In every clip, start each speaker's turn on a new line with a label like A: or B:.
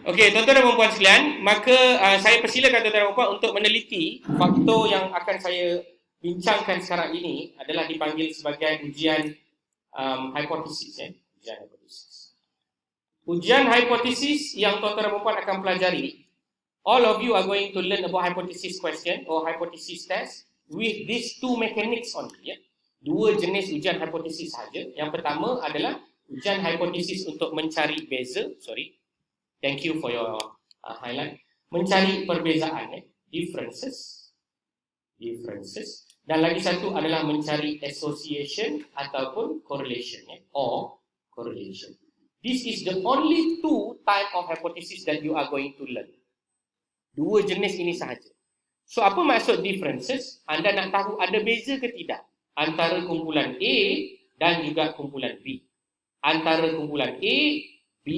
A: Okey, tuan-tuan dan puan sekalian, maka saya persilakan tuan-tuan dan puan untuk meneliti faktor yang akan saya bincangkan sekarang ini adalah dipanggil sebagai ujian hipotesis. Ujian hipotesis. Ujian hipotesis yang tuan-tuan dan puan akan pelajari, all of you are going to learn about hypothesis question or hypothesis test with these two mechanics only. Ya. Dua jenis ujian hipotesis saja. Yang pertama adalah ujian hipotesis untuk mencari beza. Thank you for your highlight. Mencari perbezaan, differences. Dan lagi satu adalah mencari association ataupun correlation, or correlation. This is the only two type of hypothesis that you are going to learn. Dua jenis ini sahaja. So apa maksud differences? Anda nak tahu ada beza ke tidak antara kumpulan A dan juga kumpulan B. Antara kumpulan A, B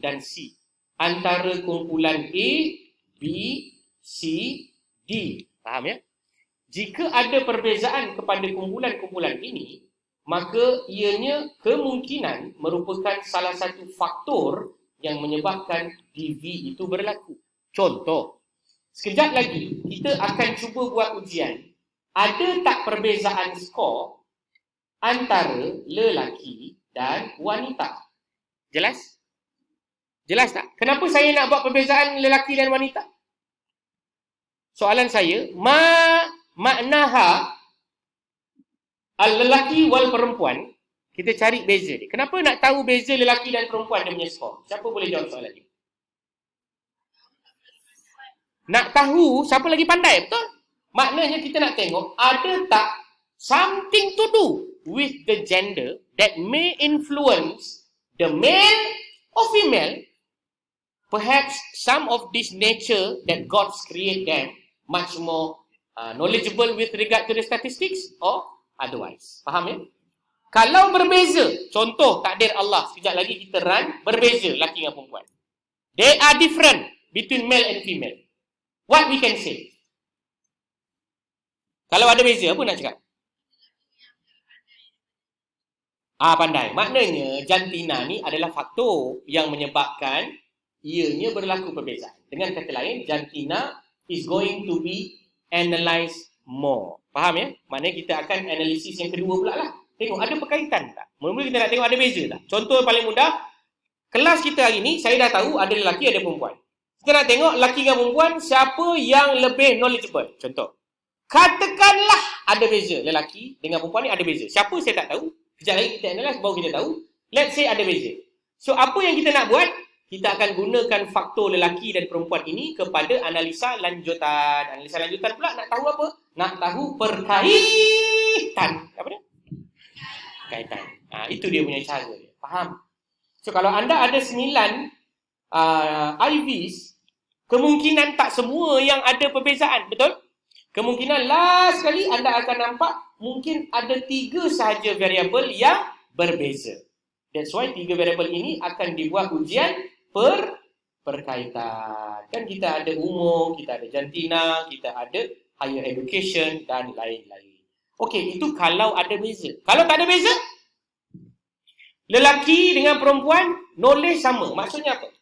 A: dan C. Antara kumpulan A, B, C, D. Faham ya? Jika ada perbezaan kepada kumpulan-kumpulan ini, maka ianya kemungkinan merupakan salah satu faktor yang menyebabkan DV itu berlaku. Contoh, sekejap lagi kita akan cuba buat ujian. Ada tak perbezaan skor antara lelaki dan wanita? Jelas? Jelas tak? Kenapa saya nak buat perbezaan lelaki dan wanita? Soalan saya, maknaha al-lelaki wal perempuan, kita cari beza dia. Kenapa nak tahu beza lelaki dan perempuan dia punya skor? Siapa boleh jawab soalan ni? Nak tahu siapa lagi pandai, betul? Maknanya kita nak tengok ada tak something to do with the gender that may influence the male or female. Perhaps some of this nature that God create them much more knowledgeable with regard to the statistics or otherwise. Faham ya? Kalau berbeza, contoh takdir Allah, sekejap lagi kita run, berbeza lelaki dengan perempuan. They are different between male and female. What we can say? Kalau ada beza, apa nak cakap? Pandai. Maknanya jantina ni adalah faktor yang menyebabkan ianya berlaku perbezaan. Dengan kata lain, jantina is going to be analysed more. Faham ya? Maknanya kita akan analisis yang kedua pula lah. Tengok ada berkaitan tak? Mula-mula kita nak tengok ada beza tak? Contoh paling mudah, kelas kita hari ni, saya dah tahu ada lelaki, ada perempuan. Kita nak tengok lelaki dengan perempuan, siapa yang lebih knowledgeable. Contoh, katakanlah ada beza. Lelaki dengan perempuan ni ada beza. Siapa saya tak tahu. Sekejap lagi kita analyse, baru kita tahu. Let's say ada beza. So, apa yang kita nak buat? Kita akan gunakan faktor lelaki dan perempuan ini kepada analisa lanjutan. Analisa lanjutan pula nak tahu apa? Nak tahu perkaitan. Apa dia? Kaitan. Itu dia punya cara. Faham? So, kalau anda ada 9 IVs, kemungkinan tak semua yang ada perbezaan. Betul? Kemungkinan last sekali anda akan nampak mungkin ada 3 sahaja variabel yang berbeza. That's why 3 variabel ini akan dibuat ujian perkaitan. Kan kita ada umum, kita ada jantina, kita ada higher education dan lain-lain. Okey, itu kalau ada beza. Kalau tak ada beza, lelaki dengan perempuan knowledge sama. Maksudnya apa?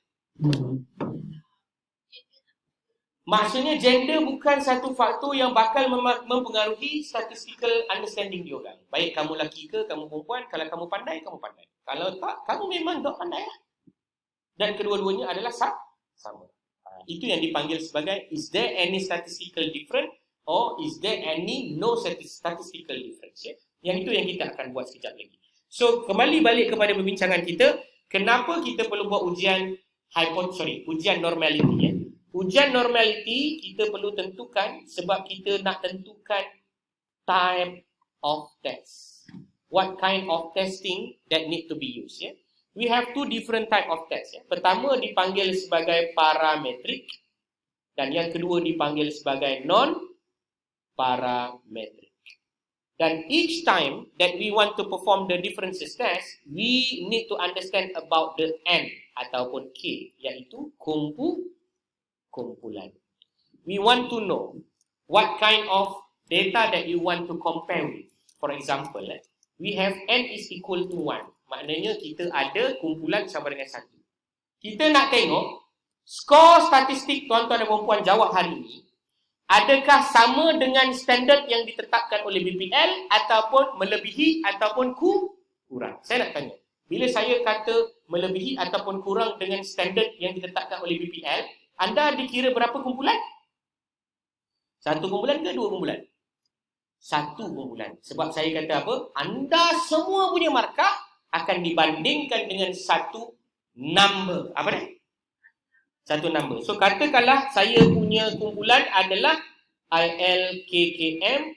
A: Maksudnya gender bukan satu faktor yang bakal mempengaruhi statistical understanding diorang. Baik kamu lelaki ke, kamu perempuan, kalau kamu pandai, kamu pandai. Kalau tak, kamu memang tak pandai lah. Dan kedua-duanya adalah sama. Itu yang dipanggil sebagai, is there any statistical difference or is there any no statistical difference? Ya? Yang itu yang kita akan buat sekejap lagi. So, kembali balik kepada perbincangan kita, kenapa kita perlu buat ujian normality. Ya? Ujian normality kita perlu tentukan sebab kita nak tentukan type of test. What kind of testing that need to be used. Ya? We have 2 different type of test. Ya. Pertama dipanggil sebagai parametric dan yang kedua dipanggil sebagai non-parametric. Dan each time that we want to perform the differences test, we need to understand about the N ataupun K, iaitu kumpulan. We want to know what kind of data that you want to compare with. For example, we have N is equal to 1. Maknanya kita ada kumpulan sama dengan 1. Kita nak tengok skor statistik tuan-tuan dan puan-puan jawab hari ini, adakah sama dengan standard yang ditetapkan oleh BPL ataupun melebihi ataupun kurang? Saya nak tanya. Bila saya kata melebihi ataupun kurang dengan standard yang ditetapkan oleh BPL, anda dikira berapa kumpulan? 1 kumpulan ke 2 kumpulan? 1 kumpulan. Sebab saya kata apa? Anda semua punya markah akan dibandingkan dengan satu number. Apa dia? Satu number. So katakanlah saya punya kumpulan adalah ILKKM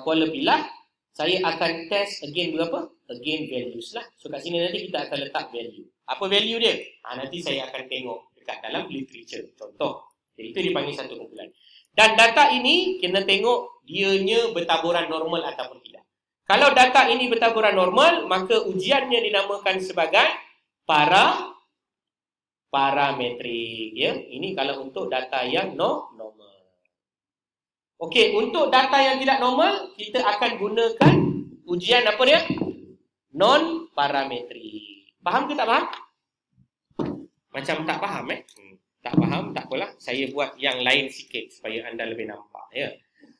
A: Kuala Pilah. Saya akan test again berapa? Again values lah. So kat sini nanti kita akan letak value. Apa value dia? Nanti saya akan tengok dekat dalam literature. Contoh. Jadi itu dipanggil satu kumpulan. Dan data ini kena tengok dianya bertaburan normal ataupun tidak. Kalau data ini bertaburan normal, maka ujiannya dinamakan sebagai parametrik. Ya? Ini kalau untuk data yang normal. Okey, untuk data yang tidak normal, kita akan gunakan ujian apa dia? Non-parametrik. Faham ke tak faham? Macam tak faham Tak faham, tak apalah. Saya buat yang lain sikit supaya anda lebih nampak. Ya.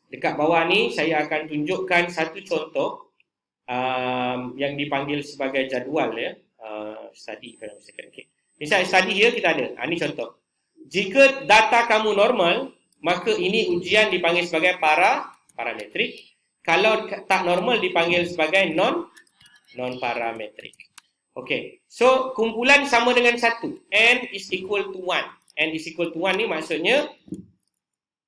A: Dekat bawah ni, saya akan tunjukkan satu contoh yang dipanggil sebagai jadual. Ya. Study. Okay. Misalnya study here kita ada. Ini contoh. Jika data kamu normal, maka ini ujian dipanggil sebagai parametrik. Kalau tak normal dipanggil sebagai non-parametrik. Okay. So, kumpulan sama dengan 1. N is equal to 1. N is equal to 1 ni maksudnya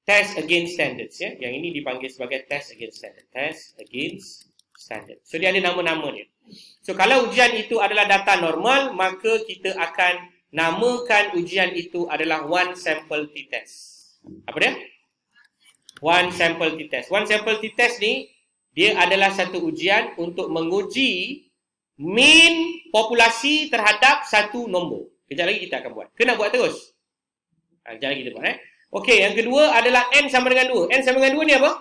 A: test against standards. Ya? Yang ini dipanggil sebagai test against standard. Test against standard. So, dia ada nama-nama dia. So, kalau ujian itu adalah data normal, maka kita akan namakan ujian itu adalah one sample t-test. Apa dia? One sample t-test. One sample t-test ni, dia adalah satu ujian untuk menguji mean populasi terhadap satu nombor. Kejap lagi kita akan buat. Kena buat terus. Kejap lagi kita buat. Okey, yang kedua adalah N sama dengan 2. N sama dengan 2 ni apa?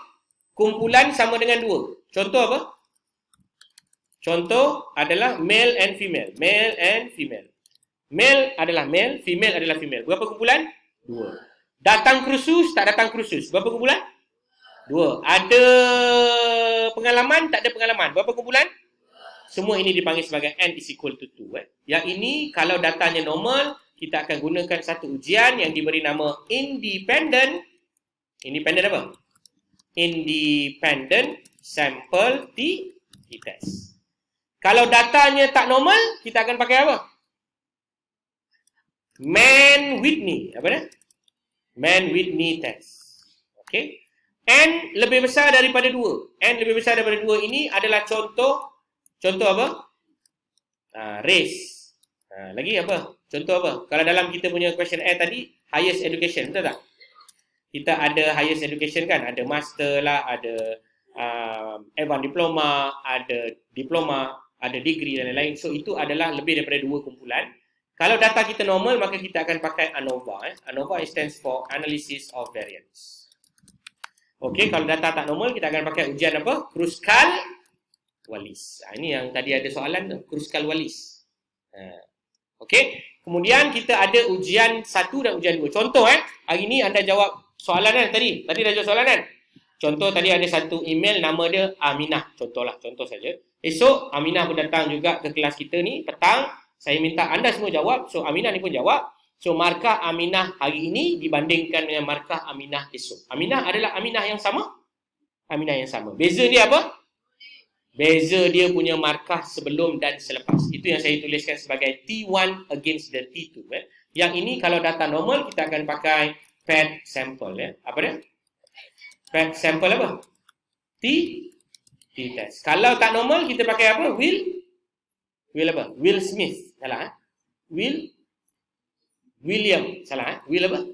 A: Kumpulan sama dengan 2. Contoh apa? Contoh adalah male and female. Male and female. Male adalah male, female adalah female. Berapa kumpulan? 2. Datang kursus, tak datang kursus. Berapa kumpulan? 2. Ada pengalaman, tak ada pengalaman. Berapa kumpulan? Semua ini dipanggil sebagai N is equal to 2. Yang ini kalau datanya normal, kita akan gunakan satu ujian yang diberi nama independent. Independent apa? Independent sample t-test. Kalau datanya tak normal, kita akan pakai apa? Mann-Whitney. Apa dia? Mann-Whitney test. Okey. N lebih besar daripada 2. N lebih besar daripada 2 ini adalah contoh apa? Race. Lagi apa? Contoh apa? Kalau dalam kita punya questionnaire tadi, highest education, betul tak? Kita ada highest education kan? Ada master lah, ada advanced diploma, ada diploma, ada degree dan lain-lain. So, itu adalah lebih daripada 2 kumpulan. Kalau data kita normal, maka kita akan pakai ANOVA. ANOVA stands for Analysis of Variance. Okey, kalau data tak normal, kita akan pakai ujian apa? Kruskal-Wallis. Ini yang tadi ada soalan tu, Kruskal-Wallis. Okey, kemudian kita ada ujian 1 dan ujian 2. Contoh hari ni anda jawab soalan kan tadi? Tadi dah jawab soalan kan? Contoh tadi ada satu email nama dia Aminah. Contohlah, contoh saja. Esok Aminah pun datang juga ke kelas kita ni, petang. Saya minta anda semua jawab. So, Aminah ni pun jawab. So, markah Aminah hari ini dibandingkan dengan markah Aminah esok. Aminah adalah Aminah yang sama? Aminah yang sama. Beza dia apa? Beza dia punya markah sebelum dan selepas. Itu yang saya tuliskan sebagai T1 against the T2. Yang ini kalau data normal, kita akan pakai paired sample. Apa dia? Paired sample apa? T-test. Kalau tak normal, kita pakai apa? Will apa? Will Smith. Salah. William. Salah. Will apa?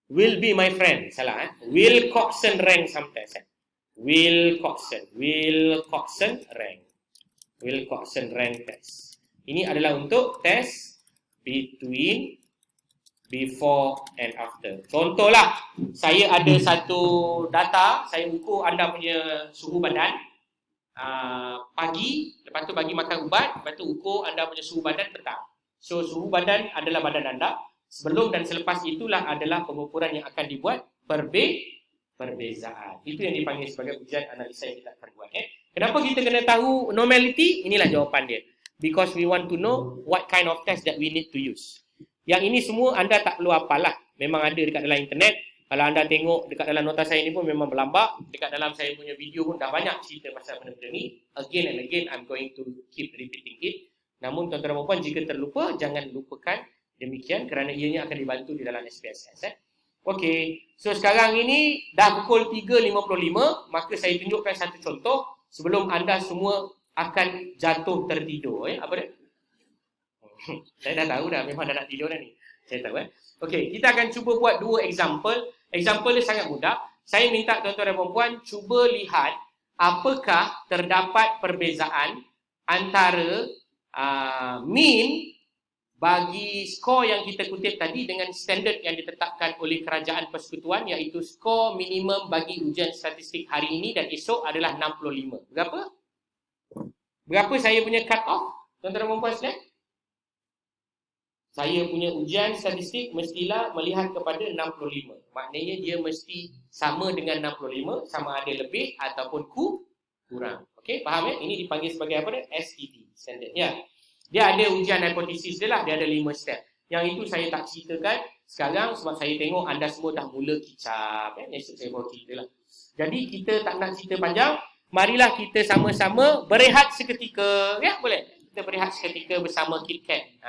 A: Will be my friend. Salah. Will Coxon rank sometimes. Will Coxon rank test. Ini adalah untuk test between before and after. Contohlah, saya ada satu data, saya ukur anda punya suhu badan pagi, lepas tu bagi makan ubat, lepas tu ukur anda punya suhu badan petang. So, suhu badan adalah badan anda. Sebelum dan selepas itulah adalah pengukuran yang akan dibuat perbezaan. Itu yang dipanggil sebagai ujian analisa yang kita akan buat. Kenapa kita kena tahu normality? Inilah jawapan dia. Because we want to know what kind of test that we need to use. Yang ini semua anda tak perlu hafal lah. Memang ada dekat dalam internet. Kalau anda tengok dekat dalam nota saya ni pun memang berlambak. Dekat dalam saya punya video pun dah banyak cerita pasal benda-benda ni. Again and again, I'm going to keep repeating it. Namun tuan-tuan dan puan, jika terlupa, jangan lupakan demikian kerana ianya akan dibantu di dalam SPSS. Okey, so sekarang ini dah pukul 3.55, maka saya tunjukkan satu contoh sebelum anda semua akan jatuh tertidur. Apa dia? Saya dah tahu dah, memang dah nak tidur dah ni. Saya tahu. Okey, kita akan cuba buat dua example. Example dia sangat mudah. Saya minta tuan-tuan dan puan cuba lihat apakah terdapat perbezaan antara mean bagi skor yang kita kutip tadi dengan standard yang ditetapkan oleh Kerajaan Persekutuan, iaitu skor minimum bagi ujian statistik hari ini dan esok adalah 65. Berapa? Berapa saya punya cut off? Tuan-tuan dan puan sekalian? Saya punya ujian statistik mestilah melihat kepada 65. Maknanya dia mesti sama dengan 65, sama ada lebih ataupun kurang. Okey, faham ya? Ini dipanggil sebagai apa dia? STT, standard. Ya. Dia ada ujian hipotesis dia lah, dia ada 5 step. Yang itu saya tak ceritakan sekarang sebab saya tengok anda semua dah mula kicap. Esok saya bawa cerita lah. Jadi kita tak nak cerita panjang. Marilah kita sama-sama berehat seketika. Ya, boleh? Kita berehat seketika bersama KitKat.